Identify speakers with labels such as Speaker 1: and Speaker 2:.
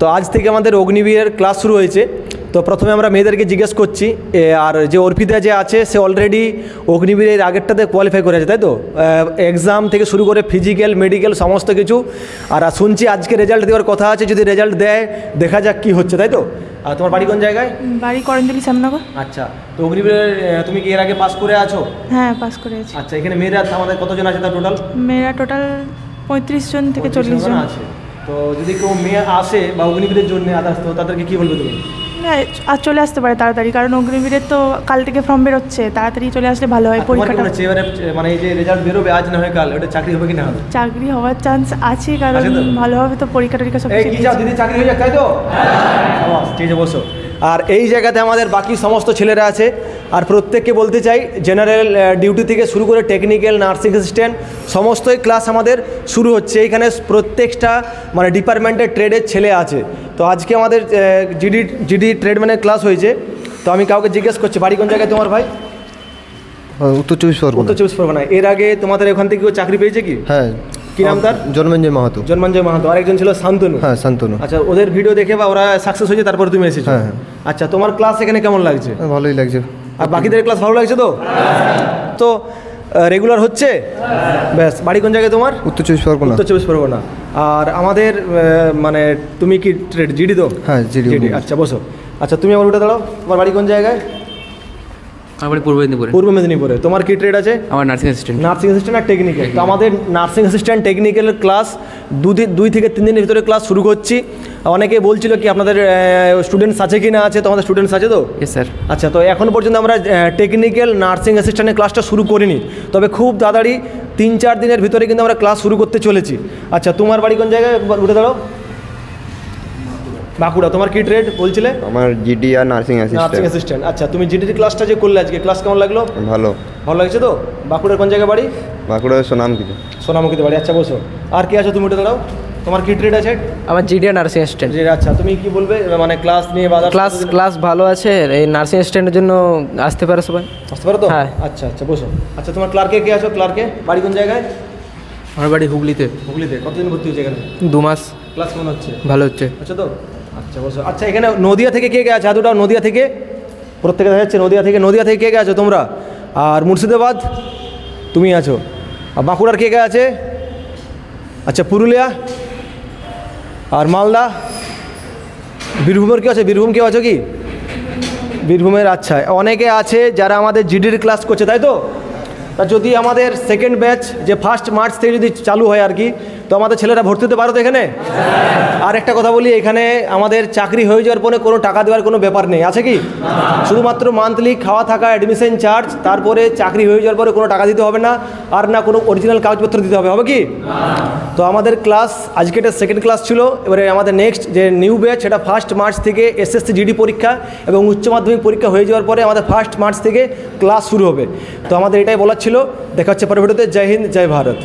Speaker 1: তো আজ থেকে আমাদের অগ্নিবীরের ক্লাস শুরু হয়েছে। তো প্রথমে আমরা মেয়েদেরকে জিজ্ঞেস করছি, আর যে অর্পিতা যে আছে সে অলরেডি অগ্নিবীরের আগেরটাতে কোয়ালিফাই করে আছে, তাই তো? এক্সাম থেকে শুরু করে ফিজিক্যাল মেডিকেল সমস্ত কিছু। আর শুনছি আজকে রেজাল্ট দেওয়ার কথা আছে, যদি রেজাল্ট দেয় দেখা যাক কী হচ্ছে, তাই তো? আর তোমার বাড়ি কোন জায়গায়?
Speaker 2: বাড়ি করঞ্জলি শ্যামনগর।
Speaker 1: আচ্ছা, তো অগ্নিবীরের তুমি কি এর আগে পাস করে আছো?
Speaker 2: হ্যাঁ, পাস করে আছি।
Speaker 1: আচ্ছা, এখানে মেয়েরা আমাদের কতজন আছে তার টোটাল?
Speaker 2: মেয়েরা টোটাল 35 জন থেকে 40 জন
Speaker 1: আছে। তো যদি কেউ মেয়ে আসে বা অগ্নিবীরের জন্য আদার্স, তো তাদেরকে কী বলবে তুমি?
Speaker 2: হ্যাঁ, আর চলে আসতে পারে তাড়াতাড়ি, কারণ অগ্নিবীরের তো কাল থেকে ফর্ম বেরোচ্ছে, তাড়াতাড়ি চলে আসলে ভালো হয়। পরীক্ষাটা
Speaker 1: মানে এই যে রেজাল্ট বেরোবে আজ না হয় কাল, ওটা চাকরি হবে কি না হবে?
Speaker 2: চাকরি হওয়ার চান্স আছে, কারণ ভালোভাবে তো পরীক্ষা টরীক্ষা সব
Speaker 1: কিছু। কি চাও দিদি, চাকরি হয়ে যাক, তাই তো? ঠিক আছে, বসো। আর এই জায়গাতে আমাদের বাকি সমস্ত ছেলেরা আছে। আর প্রত্যেককে বলতে চাই, জেনারেল ডিউটি থেকে শুরু করে টেকনিক্যাল, নার্সিং অ্যাসিস্ট্যান্ট সমস্তই ক্লাস আমাদের শুরু হচ্ছে। এখানে প্রত্যেকটা মানে ডিপার্টমেন্টের ট্রেডের ছেলে আছে। তো আজকে আমাদের জিডি ট্রেডম্যানের ক্লাস হয়েছে। তো আমি কাউকে জিজ্ঞেস করছি, বাড়ি কোন জায়গায় তোমার ভাই?
Speaker 3: উত্তর 24 পরগনা।
Speaker 1: উত্তর 24 পরগনা। এর আগে তোমাদের ওখান থেকে কেউ চাকরি পেয়েছে কি?
Speaker 3: হ্যাঁ।
Speaker 1: কি নাম তার?
Speaker 3: জন্মঞ্জয় মাহাতো।
Speaker 1: জন্মঞ্জয় মাহাতো। আরেকজন ছিল শান্তনু।
Speaker 3: হ্যাঁ, শান্তনু।
Speaker 1: আচ্ছা, ওদের ভিডিও দেখে বা ওরা সাকসেস হয়েছে তারপরে তুমি এসেছো?
Speaker 3: হ্যাঁ।
Speaker 1: আচ্ছা, তোমার ক্লাস এখানে কেমন লাগছে?
Speaker 3: ভালোই লাগছে।
Speaker 1: আর বাকিদের ক্লাস ভালো লাগছে তো? তো রেগুলার হচ্ছে? ব্যাস। বাড়ি কোন জায়গায় তোমার?
Speaker 3: উত্তর 24 পরগনা।
Speaker 1: উত্তর 24 পরগনা। আর আমাদের মানে তুমি কি ট্রেড জিডি তো?
Speaker 3: হ্যাঁ, জিডি।
Speaker 1: আচ্ছা, বসো। আচ্ছা, তুমি আমার উঠে দাঁড়াও। তোমার বাড়ি কোন জায়গায়?
Speaker 4: আমার বাড়ি পূর্ব মেদিনীপুরে।
Speaker 1: পূর্ব মেদিনীপুরে। তোমার কি ট্রেড আছে?
Speaker 4: আমার নার্সিং অ্যাসিস্ট্যান্ট।
Speaker 1: নার্সিং অ্যাসিস্ট্যান্ট আর টেকনিক্যাল। তো আমাদের নার্সিং অ্যাসিস্ট্যান্ট টেকনিক্যালের ক্লাস 2 থেকে 3 দিনের ভিতরে ক্লাস শুরু করছি। অনেকে বলছিল কি আপনাদের স্টুডেন্টস আছে কি না আছে, তো আমাদের স্টুডেন্টস আছে তো?
Speaker 4: Yes sir.
Speaker 1: আচ্ছা, তো এখন পর্যন্ত আমরা টেকনিক্যাল নার্সিং অ্যাসিস্ট্যান্টের ক্লাসটা শুরু করিনি, তবে খুব তাড়াতাড়ি 3-4 দিনের ভিতরে কিন্তু আমরা ক্লাস শুরু করতে চলেছি। আচ্ছা, তোমার বাড়ি কোন জায়গায়? উঠে দাঁড়াও। বাঁকুড়া। তোমার কি ট্রেড বলছিলে?
Speaker 3: আমার জিডি আর নার্সিং
Speaker 1: অ্যাসিস্ট্যান্ট। আচ্ছা, তুমি জিডির ক্লাসটা যে করলে আজকে, ক্লাস কেমন লাগলো? ভালো লাগছে তো? বাঁকুড়ার কোন জায়গায় বাড়ি?
Speaker 3: বাঁকুড়া সোনামুখীতে।
Speaker 1: সোনামুখীতে বাড়ি। আচ্ছা, বসো। আর কি আছো? তুমি উঠে দাঁড়াও। তোমার কি ট্রেড আছে?
Speaker 4: আমার জিডি আর নার্সিং অ্যাসিস্ট্যান্ট।
Speaker 1: আচ্ছা, তুমি কি বলবে মানে ক্লাস নিয়ে?
Speaker 4: ক্লাস ভালো আছে। এই নার্সিং অ্যাসিস্ট্যান্টের জন্য আসতে পারো সবাই।
Speaker 1: আসতে পারো তো?
Speaker 4: হ্যাঁ।
Speaker 1: আচ্ছা, বসো। আচ্ছা, তোমার ক্লার্কে কে আছো? ক্লার্কে বাড়ি কোন জায়গায়?
Speaker 4: আমার বাড়ি হুগলিতে।
Speaker 1: হুগলিতে। কতদিন ভর্তি হয়েছে এখানে?
Speaker 4: 2 মাস।
Speaker 1: ক্লাস কেমন হচ্ছে?
Speaker 4: ভালো হচ্ছে।
Speaker 1: আচ্ছা তো? আচ্ছা, বসো। আচ্ছা, এখানে নদিয়া থেকে কে কে আছে? দুটো নদিয়া থেকে, প্রত্যেকে দেখা যাচ্ছে নদিয়া থেকে কে কে আছো তোমরা? আর মুর্শিদাবাদ তুমি আছো। আর বাঁকুড়ার কে কে আছে? আচ্ছা, পুরুলিয়া আর মালদা। বীরভূমের কেউ আছে? বীরভূম কেউ আছো কি? বীরভূমের। আচ্ছা, অনেকে আছে যারা আমাদের জিডির ক্লাস করছে, তাই তো? তা যদি আমাদের সেকেন্ড ব্যাচ যে 1 মার্চ থেকে যদি চালু হয় আর কি, তো আমাদের ছেলেরা ভর্তি হতে পারো তো এখানে? আর একটা কথা বলি, এখানে আমাদের চাকরি হয়ে যাওয়ার পরে কোনো টাকা দেওয়ার কোনো ব্যাপার নেই, আছে কি? শুধুমাত্র মান্থলি খাওয়া থাকা, অ্যাডমিশন চার্জ, তারপরে চাকরি হয়ে যাওয়ার পরে কোনো টাকা দিতে হবে না, আর না কোনো অরিজিনাল কাগজপত্র দিতে হবে কি? তো আমাদের ক্লাস আজকে এটা সেকেন্ড ক্লাস ছিল। এবারে আমাদের নেক্সট যে নিউ ব্যাচ, সেটা 1 মার্চ থেকে এসএসসি জিডি পরীক্ষা এবং উচ্চ মাধ্যমিক পরীক্ষা হয়ে যাওয়ার পরে আমাদের 1 মার্চ থেকে ক্লাস শুরু হবে। তো আমাদের এটাই বলার ছিল। দেখা হচ্ছে পরের ভিডিওতে। জয় হিন্দ, জয় ভারত।